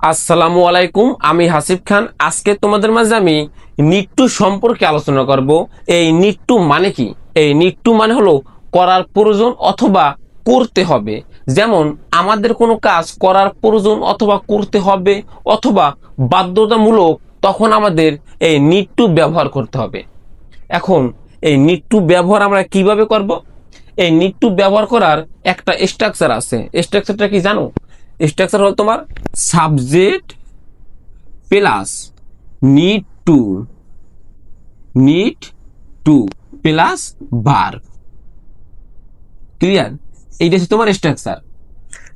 আসসালামু আলাইকুম, আমি হাসিব খান। আজকে তোমাদের মাঝে আমি নিড টু সম্পর্কে আলোচনা করব। এই নিড টু মানে কি? এই নিড টু মানে হলো করার প্রয়োজন অথবা করতে হবে। যেমন আমাদের কোনো কাজ করার প্রয়োজন অথবা করতে হবে অথবা বাধ্যতামূলক, তখন আমাদের এই নিড টু ব্যবহার করতে হবে। এখন এই নিড টু ব্যবহার আমরা কিভাবে করব? এই নিড টু ব্যবহার করার একটা স্ট্রাকচার আছে। স্ট্রাকচারটা কি জানো? স্ট্রাকচার হলো তোমার subject plus need to, need to plus verb. Clear? এইটা হচ্ছে তোমার স্ট্রাকচার।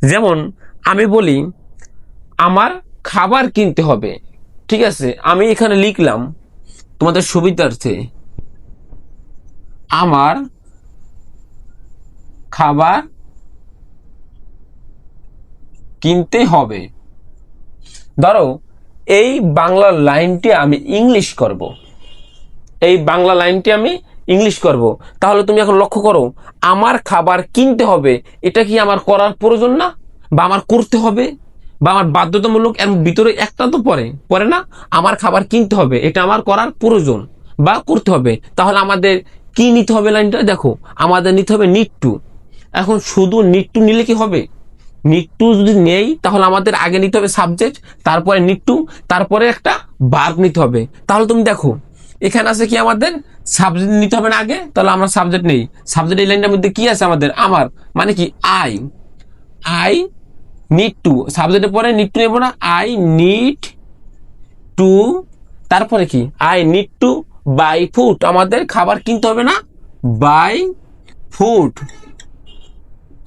যেমন আমি বলি আমার খাবার কিনতে হবে, ঠিক আছে? আমি এখানে লিখলাম তোমাদের সুবিধার্থে আমার খাবার কিনতে হবে। ধরো এই বাংলা লাইনটি আমি ইংলিশ করব, এই বাংলা লাইনটি আমি ইংলিশ করব। তাহলে তুমি এখন লক্ষ্য করো, আমার খাবার কিনতে হবে, এটা কি আমার করার প্রয়োজন না, বা আমার করতে হবে, বা আমার বাধ্যতামূলক? এর ভিতরে একটা তো পড়ে পড়ে না? আমার খাবার কিনতে হবে, এটা আমার করার প্রয়োজন বা করতে হবে। তাহলে আমাদের কি নিতে হবে? লাইনটা দেখো, আমাদের নিতে হবে নিড টু। এখন শুধু নিড টু নিলে কি হবে? নিড টু যদি নেই তাহলে আমাদের আগে নিতে হবে সাবজেক্ট, তারপরে নিড টু, তারপরে একটা ভার্ব নিতে হবে। তাহলে তুমি দেখো এখানে আছে কি, আমাদের সাবজেক্ট নিতে হবে না আগে? তাহলে আমরা সাবজেক্ট নেই। সাবজেক্ট এই লাইনটার মধ্যে কি আছে আমাদের? আমার মানে কি আই, আই নিড টু। সাবজেক্টের পরে নিড টু নেবো না? আই নিড টু, তারপরে কি? I need to buy food. আমাদের খাবার কিনতে হবে না? Buy food.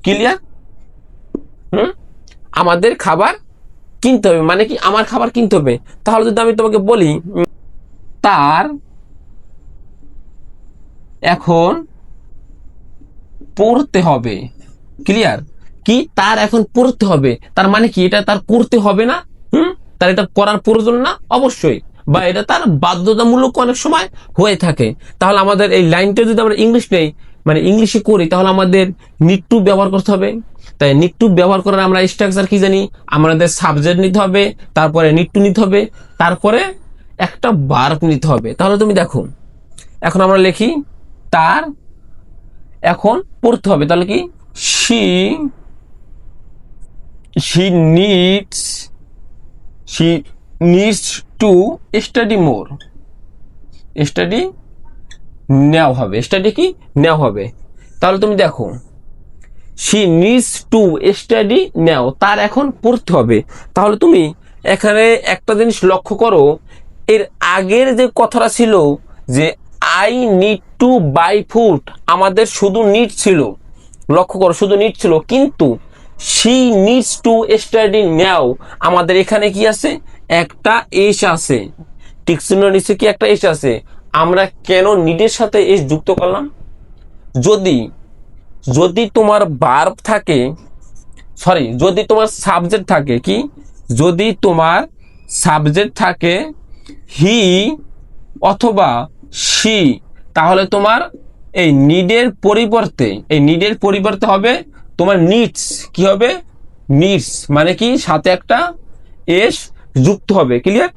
ক্লিয়ার? আমাদের খাবার কিনতে হবে মানে কি? আমার খাবার কিনতে হবে। তাহলে যদি আমি তোমাকে বলি তার এখন পড়তে হবে। ক্লিয়ার? কি? তার এখন পড়তে হবে, তার মানে কি? এটা তার করতে হবে না? তার এটা করার প্রয়োজন না? অবশ্যই। বা এটা তার বাধ্যতামূলক অনেক সময় হয়ে থাকে। তাহলে আমাদের এই লাইনটা যদি আমরা ইংলিশ নেই, মানে ইংলিশে করি, তাহলে আমাদের নিড টু ব্যবহার করতে হবে। তাই নিড টু ব্যবহার করার আমরা স্ট্রাকচার কি জানি? আমাদের সাবজেক্ট নিতে হবে, তারপরে নিড টু নিতে হবে, তারপরে একটা ভার্ব নিতে হবে। তাহলে তুমি দেখো, এখন আমরা লিখি তার এখন পড়তে হবে। তাহলে কি? She she needs, she needs to study more. Study নেওয়া হবে, স্টাডি কি নেওয়া হবে। তাহলে তুমি দেখো শি নিডস টু স্টাডি নেও, তার এখন পড়তে হবে। তাহলে তুমি এখানে একটা জিনিস লক্ষ্য করো, এর আগের যে কথাটা ছিল যে I need to buy food, আমাদের শুধু নিড ছিল। লক্ষ্য করো, শুধু নিড ছিল, কিন্তু শি নিডস টু স্টাডি নাও, আমাদের এখানে কি আছে? একটা এস আছে। ডিকশনারি নিচে কি একটা এস আছে? আমরা কেন নিডের সাথে এস যুক্ত করলাম? যদি যদি তোমার ভার্ব থাকে, সরি, যদি তোমার সাবজেক্ট থাকে, কি? যদি তোমার সাবজেক্ট থাকে হি অথবা সি, তাহলে তোমার এই নিডের পরিবর্তে, এই নিডের পরিবর্তে হবে তোমার নিডস। কি হবে? নিডস মানে কি? সাথে একটা এস যুক্ত হবে। ক্লিয়ার?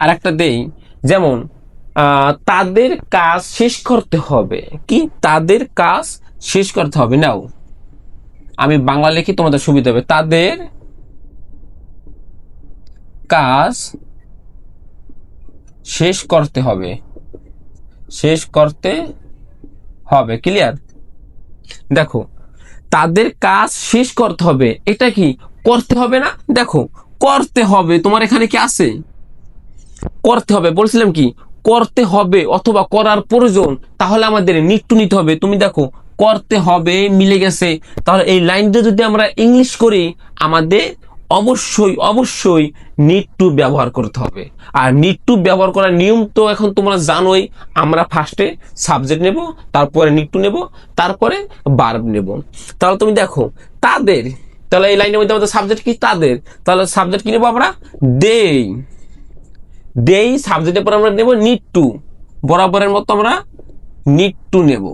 আর একটা দেই, যেমন তাদের কাজ শেষ করতে হবে। কি? তাদের কাজ শেষ করতে হবে। নাও আমি বাংলা লিখি, তোমাদের সুবিধা হবে। তাদের কাজ শেষ করতে হবে, শেষ করতে হবে। ক্লিয়ার? দেখো, তাদের কাজ শেষ করতে হবে, এটা কি করতে হবে না? দেখো, করতে হবে, তোমার এখানে কি আছে? করতে হবে। বলছিলাম কি করতে হবে অথবা করার প্রয়োজন, তাহলে আমাদের নিড টু নিতে হবে। তুমি দেখো করতে হবে মিলে গেছে। তাহলে এই লাইনটা যদি আমরা ইংলিশ করি, আমাদের অবশ্যই অবশ্যই নিড টু ব্যবহার করতে হবে। আর নিড টু ব্যবহার করার নিয়ম তো এখন তোমরা জানোই। আমরা ফার্স্টে সাবজেক্ট নেব, তারপরে নিড টু নেব, তারপরে ভার্ব নেব। তাহলে তুমি দেখো তাদের, তাহলে এই লাইনের মধ্যে আমাদের সাবজেক্ট কি? তাদের। তাহলে সাবজেক্ট কি নেবো আমরা? দেই। দেই সাবজেক্টের পর আমরা নেব নিড টু, বরাবরের মতো আমরা নিড টু নেব।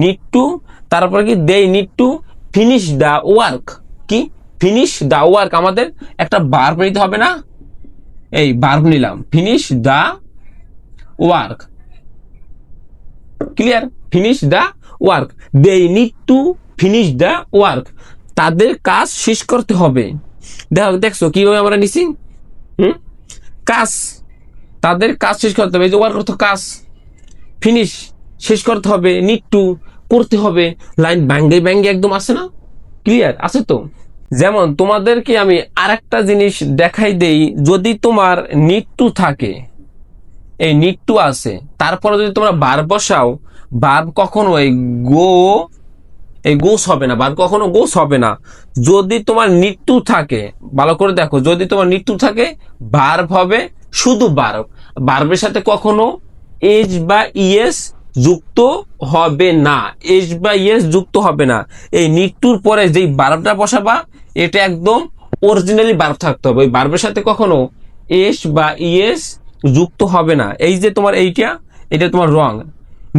নিড টু, তারপরে কি? They need to finish the work. কি? ফিনিশ দা ওয়ার্ক, আমাদের একটা ভার্ব নিতে হবে না, এই ভার্ব নিলাম, finish the work. Clear? Finish the work, they need to finish the work, তাদের কাজ শেষ করতে হবে। দেখছো কিভাবে আমরা নিছি, কাজ, তাদের কাজ শেষ করতে হবে, এই যে ওয়ার্ক অর্থ কাজ, ফিনিশ শেষ করতে হবে, নিড টু করতে হবে, লাইন ব্যাঙ্গে ব্যাঙ্গে একদম আছে না? ক্লিয়ার আছে তো? যেমন তোমাদেরকে আমি আরেকটা জিনিস দেখাই দেই, যদি তোমার নিড টু থাকে, এই নিড টু আছে, তারপরে যদি তোমরা ভার্ব বসাও, ভার্ব কখনো এই গোস হবে না, ভার্ব কখনো গোস হবে না। যদি তোমার নিড টু থাকে, ভালো করে দেখো, যদি তোমার নিড টু থাকে, ভার্ব হবে শুধু ভার্ব, ভার্বের সাথে কখনো এজ বা ইএস যুক্ত হবে না, এজ বা ইএস যুক্ত হবে না। এই নিড টুর পরে যেই ভার্বটা বসাবা, এটা একদম অরিজিনালি ভার্ব থাকতে হবে, ওই ভার্বের সাথে কখনো এস বা ইএস যুক্ত হবে না। এই যে তোমার এটা তোমার রং,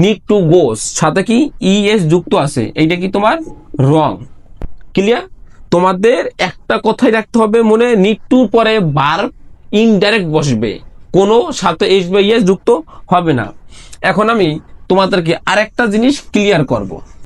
নিড টু গোস সাথে কি ইএস যুক্ত আছে, এইটা কি তোমার রং। ক্লিয়ার? তোমাদের একটা কথাই রাখতে হবে মনে, নিড টুর পরে ভার্ব ইনডাইরেক্ট বসবে, কোনো সাথে এস বা ইএস যুক্ত হবে না। এখন আমি তোমাদেরকে আরেকটা জিনিস ক্লিয়ার করব।